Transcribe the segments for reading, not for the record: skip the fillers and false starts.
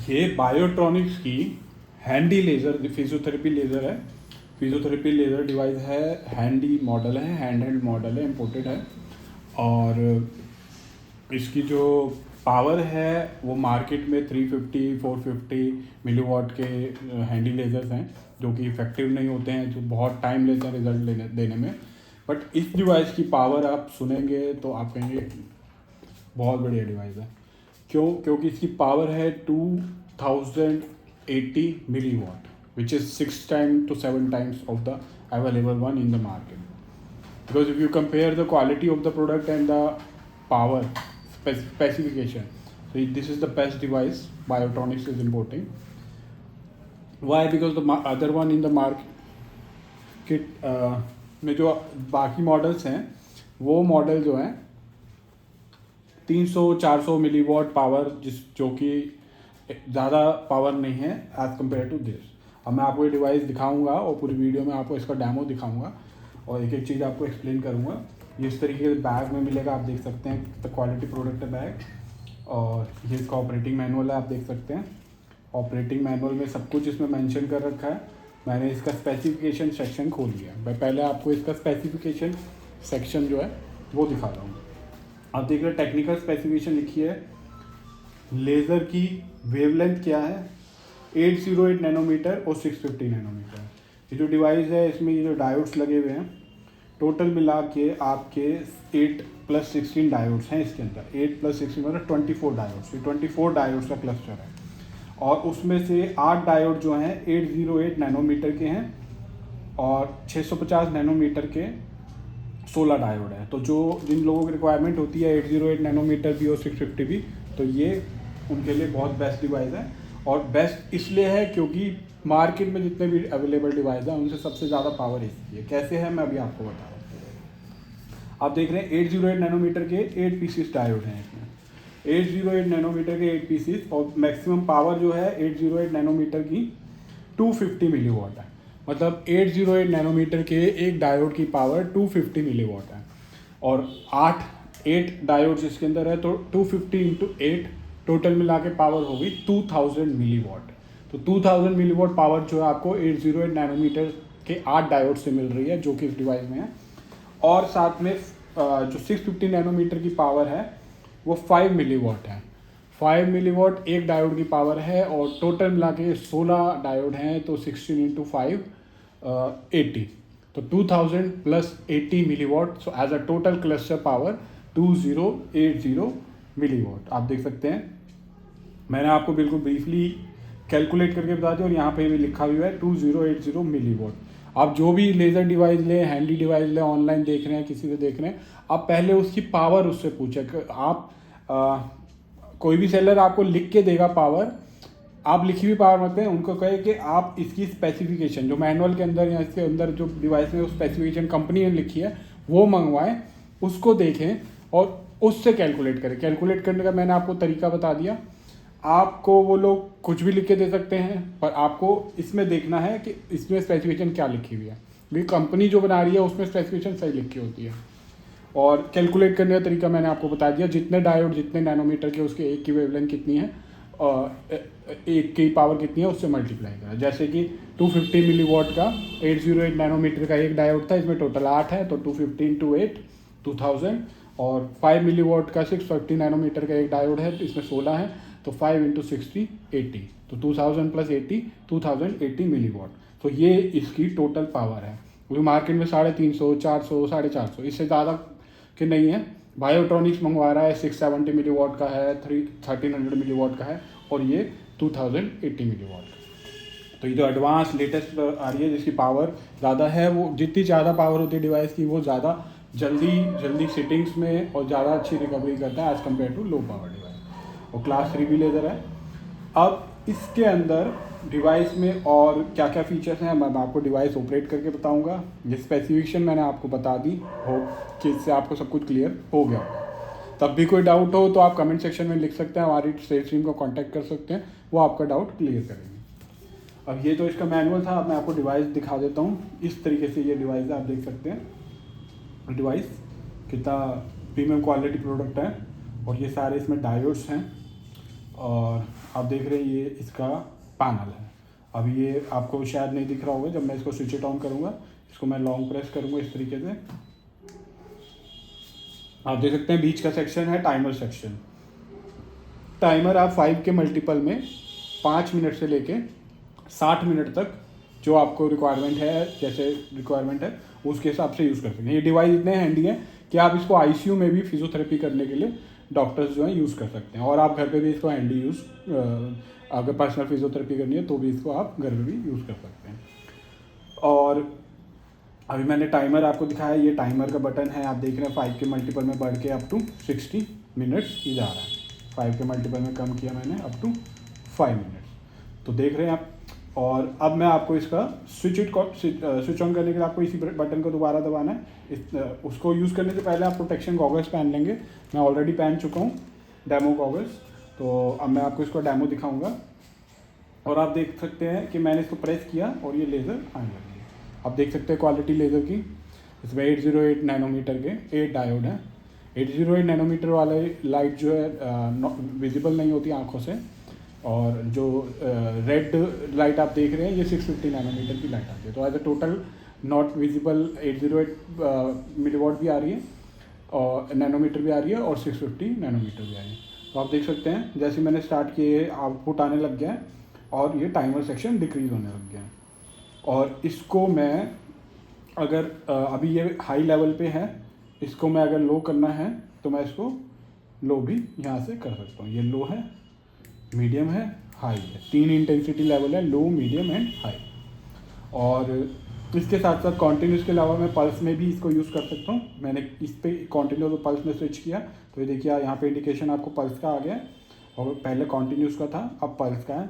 ये बायोट्रॉनिक्स की handy laser physiotherapy laser है। फिजियोथेरेपी लेज़र डिवाइस है, हैंडी मॉडल है, हैंड हेल्ड मॉडल है, इम्पोर्टेड है। और इसकी जो पावर है वो मार्केट में 350 450 मिलीवॉट के हैंडी लेज़र्स हैं जो कि इफ़ेक्टिव नहीं होते हैं, जो बहुत टाइम लेते हैं रिजल्ट देने में। बट इस डिवाइस की पावर आप सुनेंगे तो आप कहेंगे बहुत बढ़िया डिवाइस है। क्योंकि इसकी पावर है 2080 milliwatt, which is 6 times to 7 times of the available one in the market. Because if you compare the quality of the product and the power specification, so this is the best device Biotronics is importing. Why? Because the other one in the market में जो बाकी models हैं वो model जो हैं 300-400 milliwatt power जो कि ज़्यादा पावर नहीं है एज़ कम्पेयर टू दिस। अब मैं आपको ये डिवाइस दिखाऊंगा और पूरी वीडियो में आपको इसका डेमो दिखाऊंगा और एक एक चीज़ आपको एक्सप्लेन करूंगा। ये इस तरीके के बैग में मिलेगा, आप देख सकते हैं द क्वालिटी प्रोडक्ट है बैग। और ये इसका ऑपरेटिंग मैनुअल है, आप देख सकते हैं। ऑपरेटिंग मैनुअल में सब कुछ इसमें मेंशन कर रखा है। मैंने इसका स्पेसिफिकेशन सेक्शन खोल लिया। मैं पहले आपको इसका स्पेसिफिकेशन सेक्शन जो है वो दिखा रहा हूँ। आप देख रहे हैं टेक्निकल स्पेसिफिकेशन लिखी है। लेज़र की वेवलेंथ क्या है, 808 नैनोमीटर और 650 नैनोमीटर। ये जो डिवाइस है इसमें ये जो डायोड्स लगे हुए हैं टोटल मिला के आपके 8+16 डायोड्स हैं इसके अंदर। 8+16 मतलब 24 डायोड्स। ये 24 डायोड्स का क्लस्टर है और उसमें से 8 डायोड जो हैं 808 नैनोमीटर के हैं और 650 नैनोमीटर के 16 डायोड है। तो जो जिन लोगों की रिक्वायरमेंट होती है 808 नैनोमीटर भी और 650 भी, तो ये उनके लिए बहुत बेस्ट डिवाइस है। और बेस्ट इसलिए है क्योंकि मार्केट में जितने भी अवेलेबल डिवाइस हैं उनसे सबसे ज़्यादा पावर इसकी है। कैसे है मैं अभी आपको बता रहा हूँ। आप देख रहे हैं 808 नैनोमीटर के 8 पीसीस डायोड हैं इसमें। 808 नैनोमीटर के 8 पीसीस और मैक्सिमम पावर जो है 808 नैनोमीटर की 250 मिलीवॉट है। मतलब 808 नैनोमीटर के एक डायोड की पावर 250 मिलीवॉट है और 8 डायोड इसके अंदर है तो 250 इंटू 8 टोटल मिला के पावर होगी 2000 मिलीवॉट। तो 2000 मिलीवॉट पावर जो है आपको 808 नैनोमीटर के 8 डायोड से मिल रही है जो कि इस डिवाइस में है। और साथ में जो 650 नैनोमीटर की पावर है वो 5 मिलीवॉट है। 5 मिलीवॉट एक डायोड की पावर है और टोटल मिला के 16 डायोड हैं तो 16 इंटू 5 80, तो 2000 plus 80 milliwatt. So as a total cluster power 2080 milliwatt. आप देख सकते हैं मैंने आपको बिल्कुल ब्रीफली कैलकुलेट करके बता दिया और यहाँ पे भी लिखा हुआ है 2080 मिलीवॉट। आप जो भी लेज़र डिवाइस लें, हैंडी डिवाइस लें, ऑनलाइन देख रहे हैं, किसी से देख रहे हैं, आप पहले उसकी पावर उससे पूछें। आप कोई भी सेलर आपको लिख के देगा पावर, आप लिखी हुई पावर मत दें, उनको कहे कि आप इसकी स्पेसिफिकेशन जो मैनुअल के अंदर या इसके अंदर जो डिवाइस में स्पेसिफिकेशन कंपनी ने लिखी है वो मंगवाएं, उसको देखें और उससे कैलकुलेट करें। कैलकुलेट करने का मैंने आपको तरीका बता दिया। आपको वो लोग कुछ भी लिख के दे सकते हैं पर आपको इसमें देखना है कि इसमें स्पेसिफिकेशन क्या लिखी हुई है। क्योंकि कंपनी जो बना रही है उसमें स्पेसिफिकेशन सही लिखी होती है। और कैलकुलेट करने का तरीका मैंने आपको बता दिया। जितने डायोड जितने नैनोमीटर के उसके एक की वेवलेंथ कितनी है और एक की पावर कितनी है उससे मल्टीप्लाई करा। जैसे कि 250 मिलीवॉट का 808 नैनोमीटर का एक डायोड था, इसमें टोटल 8 है तो 250 इंटू 8 2000। और 5 मिलीवॉट का 650 नैनोमीटर का एक डायोड है तो इसमें 16 है तो 5 इंटू 60 80, तो 2000 प्लस 80 2080 मिलीवॉट। तो ये इसकी टोटल पावर है। क्योंकि मार्केट में 350 400 450 इससे ज़्यादा कि नहीं है। बायोट्रॉनिक्स मंगवा रहा है 670 मिलीवॉट का है, 1300 मिलीवॉट का है और ये 2080 मिलीवॉट। तो ये जो एडवांस लेटेस्ट आ रही है जिसकी पावर ज़्यादा है, वो जितनी ज़्यादा पावर होती है डिवाइस की वो ज़्यादा जल्दी सिटिंग्स में और ज़्यादा अच्छी रिकवरी करता है as compared to low power device. और क्लास 3 भी लेज़र है। अब इसके अंदर डिवाइस में और क्या क्या फीचर्स हैं मैं आपको डिवाइस ऑपरेट करके बताऊंगा। ये स्पेसिफिकेशन मैंने आपको बता दी हो कि इससे आपको सब कुछ क्लियर हो गया होगा। तब भी कोई डाउट हो तो आप कमेंट सेक्शन में लिख सकते हैं, हमारी सेल्स टीम को कांटेक्ट कर सकते हैं, वो आपका डाउट क्लियर करेंगे। अब ये तो इसका मैनुअल था। अब मैं आपको डिवाइस दिखा देता हूँ। इस तरीके से ये डिवाइस है, आप देख सकते हैं डिवाइस कितना प्रीमियम क्वालिटी प्रोडक्ट है। और ये सारे इसमें डायोड्स हैं और आप देख रहे हैं ये इसका पैनल है। अब ये आपको शायद नहीं दिख रहा होगा, जब मैं इसको स्विच इट ऑन करूँगा, इसको मैं लॉन्ग प्रेस करूँगा इस तरीके से, आप देख सकते हैं बीच का सेक्शन है टाइमर सेक्शन। टाइमर आप 5 के मल्टीपल में 5 मिनट से लेके 60 मिनट तक जो आपको रिक्वायरमेंट है, जैसे रिक्वायरमेंट है उसके हिसाब से यूज़ कर सकते हैं। ये डिवाइस इतने हैंडी है कि आप इसको आईसीयू में भी फिजियोथेरेपी करने के लिए डॉक्टर्स जो हैं यूज़ कर सकते हैं, और आप घर पे भी इसको हैंडी यूज़, अगर पर्सनल फिजियोथेरेपी करनी है तो भी इसको आप घर में भी यूज़ कर सकते हैं। और अभी मैंने टाइमर आपको दिखाया, ये टाइमर का बटन है, आप देख रहे हैं 5 के मल्टीपल में बढ़ के अप टू 60 मिनट्स ये जा रहा है। 5 के मल्टीपल में कम किया मैंने अप टू 5 मिनट्स, तो देख रहे हैं आप। और अब मैं आपको इसका स्विच ऑन करने के लिए आपको इसी बटन को दोबारा दबाना है। उसको यूज़ करने से पहले आप प्रोटेक्शन गॉगल्स पहन लेंगे, मैं ऑलरेडी पहन चुका हूँ डेमो गॉगल्स। तो अब मैं आपको इसको डेमो दिखाऊंगा, और आप देख सकते हैं कि मैंने इसको प्रेस किया और ये लेज़र आने लगी। आप देख सकते हैं क्वालिटी लेज़र की, इसमें 808 नैनोमीटर के 8 डायोड हैं। 808 नैनोमीटर वाले लाइट जो है विजिबल नहीं होती आँखों से, और जो रेड लाइट आप देख रहे हैं ये 650 नैनोमीटर की लाइट आती है। तो as a total not visible 808 milliwatt भी आ रही है, और नैनोमीटर भी आ रही है, और 650 नैनोमीटर भी आ रही है। तो आप देख सकते हैं जैसे मैंने स्टार्ट किए आउटपुट आने लग गया है, और ये टाइमर सेक्शन डिक्रीज होने लग गया है। और इसको मैं अगर अभी ये हाई लेवल पे है, इसको मैं अगर लो करना है तो मैं इसको लो भी यहाँ से कर सकता हूँ। ये लो है, मीडियम है, हाई है, 3 इंटेंसिटी लेवल है, लो, मीडियम एंड हाई। और इसके साथ साथ कॉन्टिन्यूस के अलावा मैं पल्स में भी इसको यूज़ कर सकता हूँ। मैंने इस पर कॉन्टिन्यूस और पल्स में स्विच किया, तो ये देखिए यहाँ पे इंडिकेशन आपको पल्स का आ गया, और पहले कॉन्टिन्यूस का था, अब पल्स का है।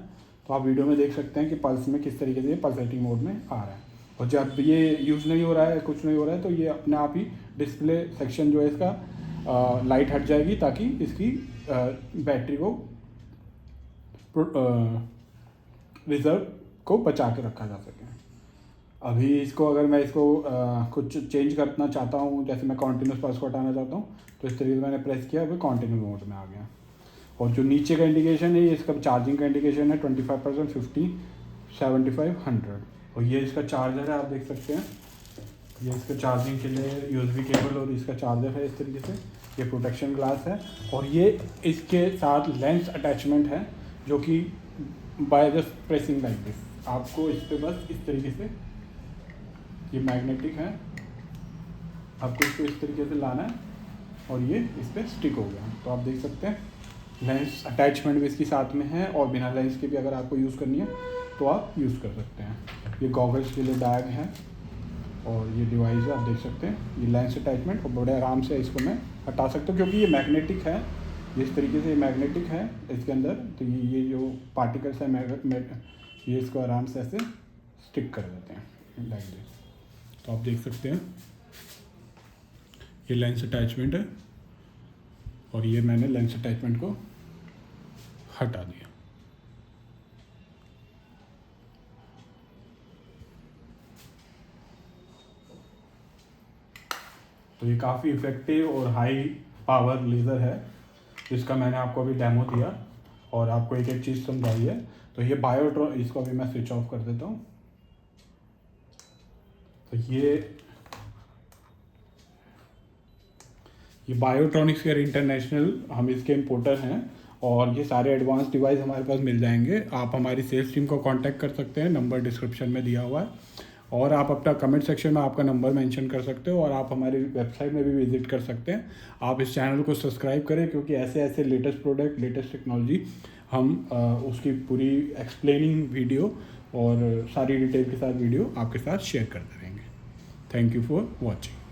तो आप वीडियो में देख सकते हैं कि पल्स में किस तरीके से ये पल्सेटिंग मोड में आ रहा है। और जब ये यूज़ नहीं हो रहा है, कुछ नहीं हो रहा है, तो ये अपने आप ही डिस्प्ले सेक्शन जो है इसका लाइट हट जाएगी, ताकि इसकी बैटरी को रिज़र्व को बचा के रखा जा सके। अभी इसको अगर मैं इसको कुछ चेंज करना चाहता हूँ, जैसे मैं कॉन्टिन्यूस पल्स को हटाना चाहता हूँ, तो इस तरीके से मैंने प्रेस किया, अभी कॉन्टिन्यूस मोड में आ गया। और जो नीचे का इंडिकेशन है ये इसका चार्जिंग का इंडिकेशन है, 25%, 50, 75, 100। और ये इसका चार्जर है, आप देख सकते हैं, ये इसका चार्जिंग के लिए USB केबल और इसका चार्जर है इस तरीके से। ये प्रोटेक्शन ग्लास है, और ये इसके साथ लेंस अटैचमेंट है, जो कि by just pressing like this, आपको इस पर बस इस तरीके से, ये मैग्नेटिक है, आपको इसको इस तरीके से लाना है, और ये इस पर स्टिक हो गया। तो आप देख सकते हैं लेंस अटैचमेंट भी इसके साथ में है, और बिना लेंस के भी अगर आपको यूज़ करनी है तो आप यूज़ कर सकते हैं। ये गॉगल्स के लिए बैग है, और ये डिवाइस है, आप देख सकते हैं ये लेंस अटैचमेंट, और बड़े आराम से इसको मैं हटा सकता हूँ, क्योंकि ये मैग्नेटिक है, इस तरीके से ये मैग्नेटिक है इसके अंदर। तो ये जो पार्टिकल्स है ये इसको आराम से ऐसे स्टिक कर देते हैं लाइक दिस। तो आप देख सकते हैं ये लेंस अटैचमेंट है, और ये मैंने लेंस अटैचमेंट को हटा दिया। तो ये काफ़ी इफ़ेक्टिव और हाई पावर लेज़र है, जिसका मैंने आपको अभी डेमो दिया, और आपको एक एक चीज़ समझाई है। तो ये बायोट्रॉन, इसको अभी मैं स्विच ऑफ कर देता हूँ। तो ये बायोट्रॉनिक्स केयर इंटरनेशनल, हम इसके इम्पोर्टर हैं, और ये सारे एडवांस डिवाइस हमारे पास मिल जाएंगे। आप हमारी सेल्स टीम को कांटेक्ट कर सकते हैं, नंबर डिस्क्रिप्शन में दिया हुआ है, और आप अपना कमेंट सेक्शन में आपका नंबर मेंशन कर सकते हो, और आप हमारी वेबसाइट में भी विजिट कर सकते हैं। आप इस चैनल को सब्सक्राइब करें, क्योंकि ऐसे ऐसे लेटेस्ट प्रोडक्ट, लेटेस्ट टेक्नोलॉजी हम उसकी पूरी एक्सप्लेनिंग वीडियो और सारी डिटेल के साथ वीडियो आपके साथ शेयर करते रहेंगे। Thank you for watching.